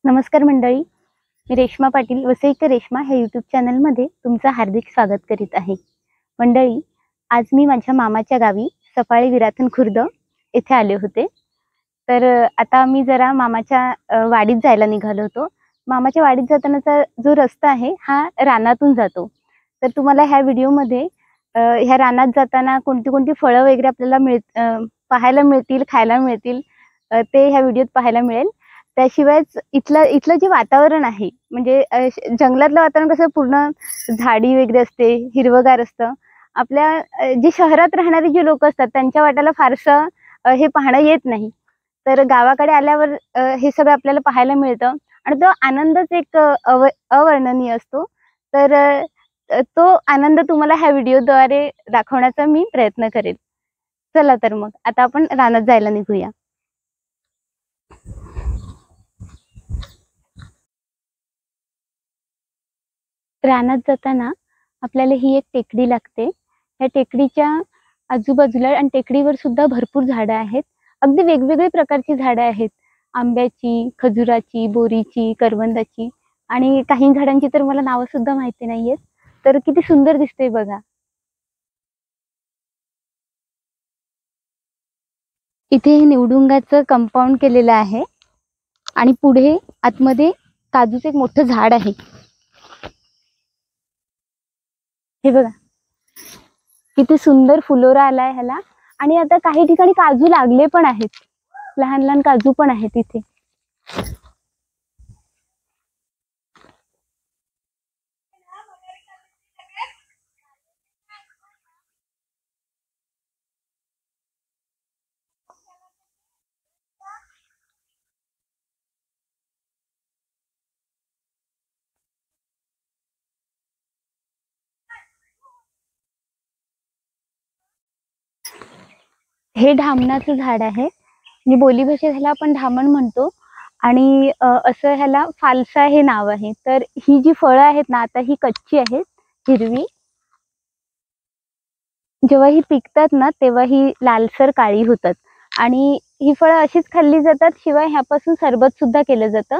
नमस्कार मंडळी, मी रेश्मा पाटील वसईकर रेश्मा ह्या यूट्यूब चॅनलमध्ये तुमचं हार्दिक स्वागत करीत आहे. मंडळी, आज मी माझ्या मामाच्या गावी सफाळे विराथन खुर्द येथे आले होते. तर आता मी जरा मामाच्या वाडीत जायला निघालो होतो. मामाच्या वाडीत जातानाचा जो रस्ता आहे हा रानातून जातो. तर तुम्हाला ह्या व्हिडिओमध्ये ह्या रानात जाताना कोणती कोणती फळं वगैरे आपल्याला पाहायला मिळतील, खायला मिळतील, ते ह्या व्हिडिओत पाहायला मिळेल. त्याशिवायच इथलं जे वातावरण आहे म्हणजे जंगलातलं वातावरण कसं पूर्ण झाडी वगैरे असते, हिरवगार असतं. आपल्या जे शहरात राहणारे जे लोक असतात त्यांच्या वाट्याला फारसं हे पाहणं येत नाही. तर गावाकडे आल्यावर हे सगळं आपल्याला पाहायला मिळतं आणि तो आनंदच एक अवर्णनीय असतो. तर तो आनंद तुम्हाला ह्या व्हिडिओद्वारे दाखवण्याचा मी प्रयत्न करेल. चला तर मग आता आपण रानात जायला निघूया. रानात जाताना आपल्याला ही एक टेकडी लागते. या टेकडीच्या आजूबाजूला आणि टेकडीवर सुद्धा भरपूर झाडं आहेत. अगदी वेगवेगळे प्रकारची झाडं आहेत. आंब्याची, खजुराची, बोरीची, करवंदाची आणि काही झाडांची तर मला नावं सुद्धा माहिती नाहीयेत. तर किती सुंदर दिसते बघा. इथे हे निवडुंगाचं कंपाऊंड केलेलं आहे आणि पुढे आतमध्ये काजूचं एक मोठं झाड आहे. हे बघा किती सुंदर फुलोरा आलाय ह्याला. आणि आता काही ठिकाणी काजू लागले पण आहेत, लहान लहान काजू पण आहेत इथे. हे धामणाचं झाड आहे आणि बोली भाषेत ह्याला आपण धामण म्हणतो. आणि असं ह्याला फालसा हे नाव आहे. तर ही जी फळं आहेत ना, आता ही कच्ची आहेत, हिरवी. जेव्हा ही पिकतात ना तेव्हा ही लालसर काळी होतात आणि ही फळं अशीच खाल्ली जातात. शिवाय ह्यापासून सरबत सुद्धा केलं जातं.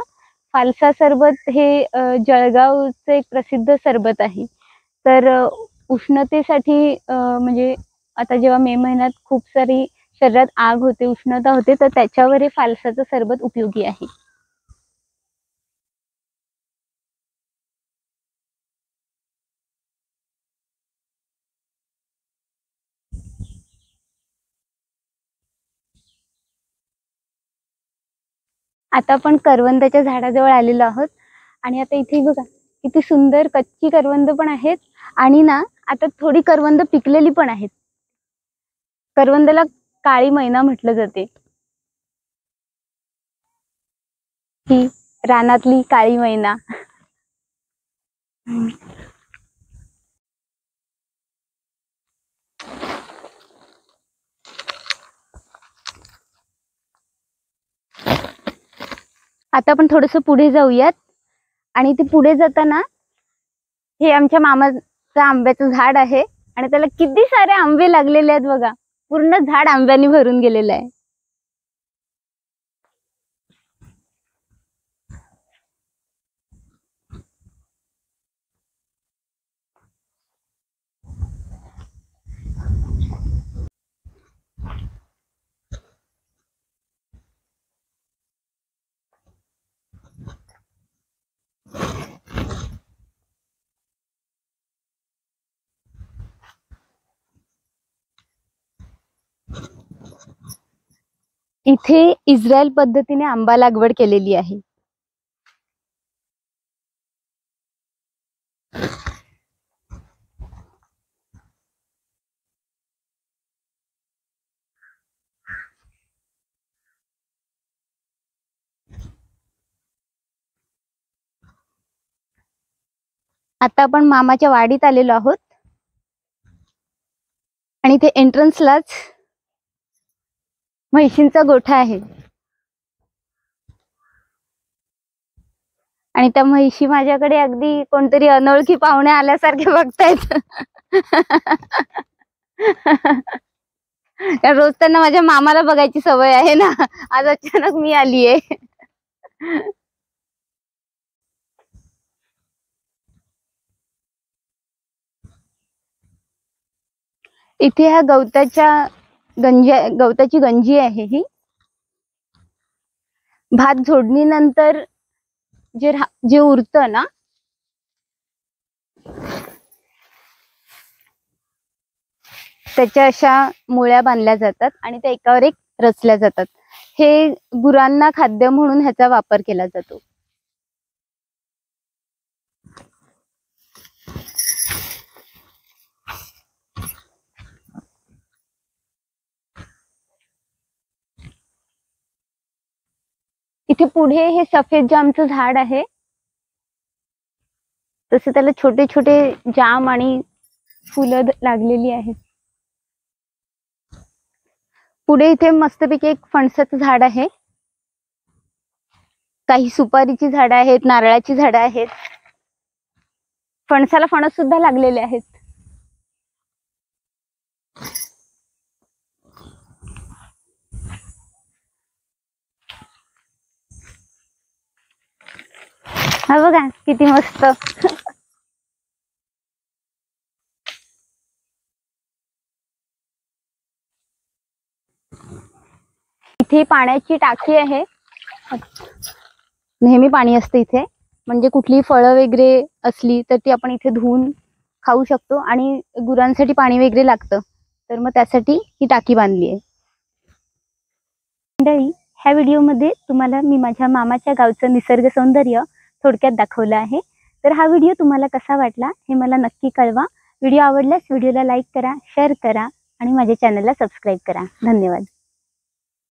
फालसा सरबत हे जळगावचं एक प्रसिद्ध सरबत आहे. तर उष्णतेसाठी म्हणजे आता जेव्हा मे महिन्यात खूप सारी शरीरात आग होते, उष्णता होते, तर त्याच्यावर हे फालसाचं सरबत उपयोगी आहे. आता आपण करवंदाच्या झाडाजवळ आलेलो आहोत आणि आता इथे बघा किती सुंदर कच्ची करवंद पण आहेत आणि ना आता थोडी करवंद पिकलेली पण आहेत. करवंदाला काळी मैना म्हटलं जाते. ही रानातली काळी मैना. आता आपण थोडस पुढे जाऊयात आणि ते पुढे जाताना हे आमच्या मामाचं आंब्याचं झाड आहे आणि त्याला किती सारे आंबे लागलेले आहेत बघा. पूर्ण झाड आंब्याने भरून गेलेलं आहे. इथे इस्रायल पद्धतीने आंबा लागवड केलेली आहे. आता आपण मामाच्या वाडीत आलेलो आहोत आणि इथे एंट्रन्सलाच म्हैशींचा गोठा आहे आणि त्या म्हैशी माझ्याकडे अगदी कोणतरी अनोळखी पाहुणे आल्यासारखे बघतायत. रोज त्यांना माझ्या मामाला बघायची सवय आहे ना, आज अचानक मी आलीये. इथे ह्या गवताची गंजी आहे ही. भात झोडणीनंतर जे उरतं ना, त्याच्या अशा मुळ्या बांधल्या जातात आणि त्या एकावर एक रचल्या जातात. हे गुरांना खाद्य म्हणून ह्याचा वापर केला जातो. इथे पुढे हे सफेद जामचं झाड आहे. तसे त्याला छोटे छोटे जाम आणि फुलं लागलेली आहेत. पुढे इथे मस्तपैकी एक फणसाचं झाड आहे. काही सुपारीची झाडं आहेत, नारळाची झाडं आहेत. फणसाला फणस सुद्धा लागलेले आहेत. हा बघा किती मस्त. इथे पाण्याची टाकी आहे. नेहमी पाणी असते इथे, म्हणजे कुठली फळं वगैरे असली तर ती आपण इथे धुवून खाऊ शकतो. आणि गुरांसाठी पाणी वगैरे लागतं, तर मग त्यासाठी ही टाकी बांधली आहे. मंडळी, ह्या व्हिडिओमध्ये तुम्हाला मी माझ्या मामाच्या गावचं निसर्ग सौंदर्य थोडक्यात दाखवलं आहे. तर हा व्हिडिओ तुम्हाला कसा वाटला हे मला नक्की कळवा. व्हिडिओ आवडल्यास व्हिडिओला लाईक करा, शेअर करा आणि माझ्या चॅनलला सबस्क्राईब करा. धन्यवाद.